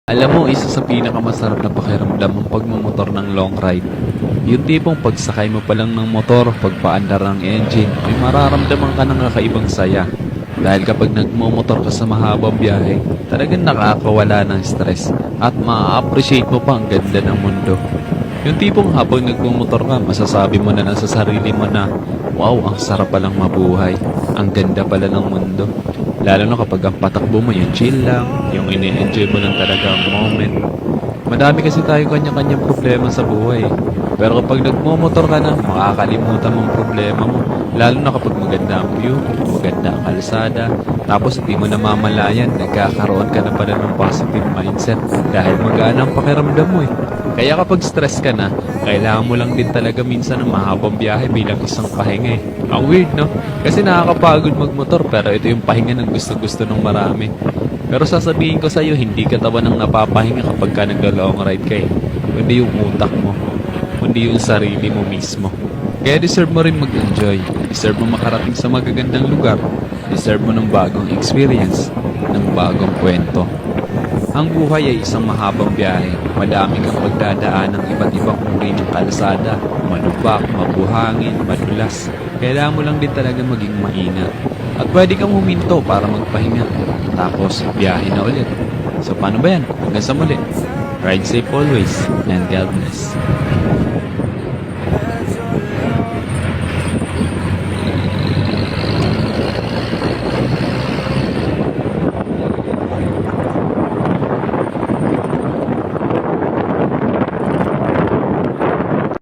Alam mo, isa sa pinakamasarap na pakiramdam ang pagmumotor ng long ride. Yung tipong pagsakay mo pa lang ng motor, pagpaandar ng engine, may mararamdaman ka ng kakaibang saya. Dahil kapag nagmumotor ka sa mahabang biyahe, talagang nakakawala ng stress at ma-appreciate mo pa ang ganda ng mundo. Yung tipong habang nagmumotor ka, masasabi mo na lang sa sarili mo na, wow, ang sarap palang mabuhay. Ang ganda pala ng mundo. Lalo na kapag ang patakbo mo yung chill lang, yung ini-enjoy mo lang talaga ang moment. Madami kasi tayo kanya-kanyang problema sa buhay. Pero kapag nagmumotor ka na, makakalimutan mo ang problema mo. Lalo na kapag maganda ang view, maganda ang kalsada, tapos hindi mo namamalayan, nagkakaroon ka na pala ng positive mindset dahil magana ang pakiramdam mo eh. Kaya kapag stress ka na, kailangan mo lang din talaga minsan ng mahabang biyahe bilang isang pahinga eh. Ang weird no? Kasi nakakapagod magmotor pero ito yung pahinga ng gusto-gusto ng marami. Pero sasabihin ko sa'yo, hindi ka tawa ng napapahinga kapag ka nagla-long ride ka eh. Kundi yung utak mo, kundi yung sarili mo mismo. Kaya deserve mo rin mag-enjoy. Deserve mo makarating sa magagandang lugar. Deserve mo ng bagong experience, ng bagong kwento. Ang buhay ay isang mahabang biyahe. Madami kang pagdadaan ng iba't ibang uri ng kalsada. Malubak, mabuhangin, madulas. Kailangan mo lang din talaga maging maingat. At pwede kang huminto para magpahinga. Tapos, biyahe na ulit. So, paano ba yan? Hanggang sa muli. Ride safe always, and God bless.